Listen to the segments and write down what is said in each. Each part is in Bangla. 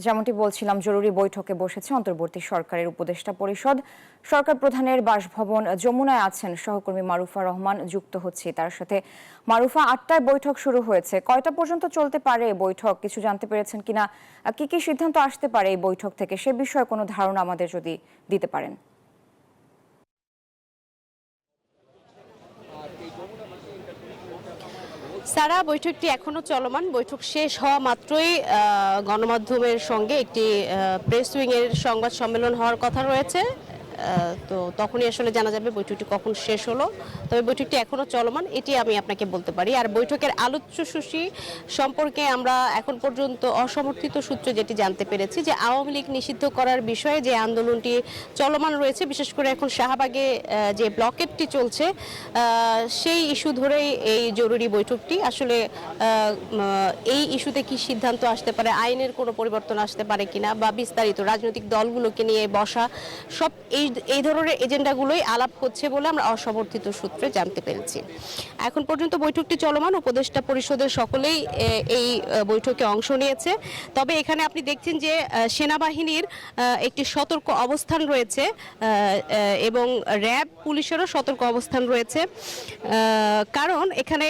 যেমনটি বলছিলাম, জরুরি বৈঠকে বসেছে অন্তর্বর্তী সরকারের উপদেষ্টা পরিষদ। সরকার প্রধানের বাসভবন যমুনায় আছেন সহকর্মী মারুফা রহমান, যুক্ত হচ্ছে তার সাথে। মারুফা, ৮টায় বৈঠক শুরু হয়েছে, কয়টা পর্যন্ত চলতে পারে এই বৈঠক কিছু জানতে পেরেছেন কিনা? কি কি সিদ্ধান্ত আসতে পারে এই বৈঠক থেকে, সে বিষয়ে কোনো ধারণা আমাদের যদি দিতে পারেন। সারা, বৈঠকটি এখনো চলমান। বৈঠক শেষ হওয়া মাত্রই গণমাধ্যমের সঙ্গে একটি প্রেস উইং এর সংবাদ সম্মেলন হওয়ার কথা রয়েছে। তো তখনই আসলে জানা যাবে বৈঠকটি কখন শেষ হলো। তবে বৈঠকটি এখনো চলমান, এটি আমি আপনাকে বলতে পারি। আর বৈঠকের আলোচ্যসূচি সম্পর্কে আমরা এখন পর্যন্ত অসমর্থিত সূত্রে যেটি জানতে পেরেছি যে আওয়ামী লীগ নিষিদ্ধ করার বিষয়ে যে আন্দোলনটি চলমান রয়েছে, বিশেষ করে এখন শাহবাগে যে ব্লকেটটি চলছে, সেই ইস্যু ধরেই এই জরুরি বৈঠকটি। আসলে এই ইস্যুতে কি সিদ্ধান্ত আসতে পারে, আইনের কোনো পরিবর্তন আসতে পারে কিনা, বা বিস্তারিত রাজনৈতিক দলগুলোকে নিয়ে বসা, সব এই ধরনের এজেন্ডাগুলোই আলাপ হচ্ছে বলে আমরা অসমর্থিত সূত্রে জানতে পেরেছি। এখন পর্যন্ত বৈঠকটি চলমান, উপদেষ্টা পরিষদের সকলেই এই বৈঠকে অংশ নিয়েছে। তবে এখানে আপনি দেখছেন যে সেনাবাহিনীর একটি সতর্ক অবস্থান রয়েছে এবং র্যাব পুলিশেরও সতর্ক অবস্থান রয়েছে। কারণ এখানে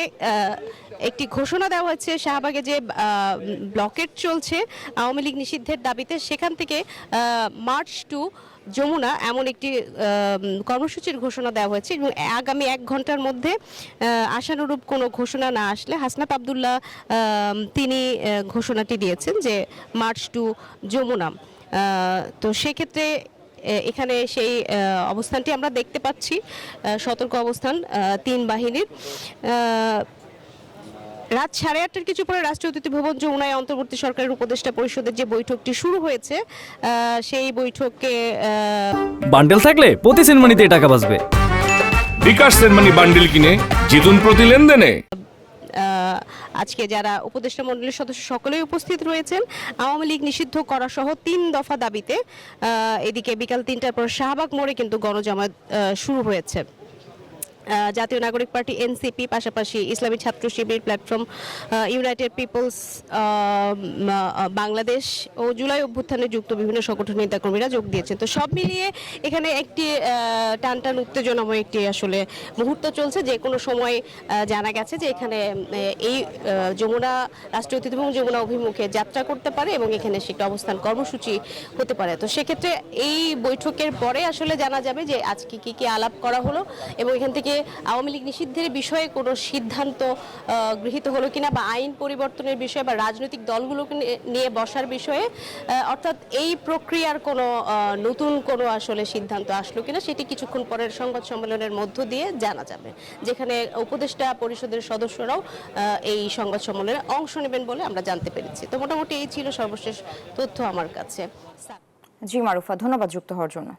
একটি ঘোষণা দেওয়া হয়েছে শাহবাগে যে ব্লকেট চলছে আওয়ামী লীগ নিষিদ্ধের দাবিতে, সেখান থেকে মার্চ টু যমুনা এমন একটি কর্মসূচির ঘোষণা দেওয়া হয়েছে এবং আগামী 1 ঘন্টার মধ্যে আশানুরূপ কোনো ঘোষণা না আসলে হাসনাত আবদুল্লাহ তিনি ঘোষণাটি দিয়েছেন যে মার্চ টু যমুনা। তো সেক্ষেত্রে এখানে সেই অবস্থানটি আমরা দেখতে পাচ্ছি, সতর্ক অবস্থান 3 বাহিনীর। রাত 8:30 কিছু পরে রাষ্ট্রীয় অতিথি ভবন যমুনায় অন্তর্বর্তী সরকারের উপদেষ্টা পরিষদের যে বৈঠকটি শুরু হয়েছে, সেই বৈঠকে বান্ডেল থাকলে প্রতি সেনমানিতে টাকা বাঁচবে। বিকাশ সেনমানি বান্ডেল কিনে জিতুন প্রতি লেনদেনে। আজকে যারা উপদেষ্টা মণ্ডলীর সদস্য সকলেই উপস্থিত রয়েছেন আওয়ামী লীগ নিষিদ্ধ করা সহ 3 দফা দাবিতে। এদিকে বিকাল 3টার পর শাহবাগ মোড়ে কিন্তু গণজামায়াত শুরু হয়েছে। জাতীয় নাগরিক পার্টি এনসিপি, পাশাপাশি ইসলামী ছাত্র শিবির, প্ল্যাটফর্ম ইউনাইটেড পিপলস বাংলাদেশ ও জুলাই অভ্যুত্থানে যুক্ত বিভিন্ন সংগঠনের নেতাকর্মীরা যোগ দিয়েছেন। তো সব মিলিয়ে এখানে একটি টানটান উত্তেজনাময় একটি আসলে মুহূর্ত চলছে। যে কোনো সময় জানা গেছে যে এখানে এই যমুনা রাষ্ট্রীয় অতিথি ভবন যমুনা অভিমুখে যাত্রা করতে পারে এবং এখানে সেটা অবস্থান কর্মসূচি হতে পারে। তো সেক্ষেত্রে এই বৈঠকের পরে আসলে জানা যাবে যে আজকে কি কি আলাপ করা হলো এবং এখান থেকে আওয়ামী লীগ নিষিদ্ধের বিষয়ে কোনো সিদ্ধান্ত গৃহীত হলো কিনা, বা আইন পরিবর্তনের বিষয়ে বা রাজনৈতিক দলগুলোকে নিয়ে বসার বিষয়ে, অর্থাৎ এই প্রক্রিয়ার কোনো নতুন কোনো আসলে সিদ্ধান্ত আসলো কিনা, সেটি কিছুক্ষণ পরের সংবাদ সম্মেলনের মধ্য দিয়ে জানা যাবে, যেখানে উপদেষ্টা পরিষদের সদস্যরাও এই সংবাদ সম্মেলনে অংশ নেবেন বলে আমরা জানতে পেরেছি। তো মোটামুটি এই ছিল সর্বশেষ তথ্য আমার কাছে। জি মারুফা, ধন্যবাদ যুক্ত হওয়ার জন্য।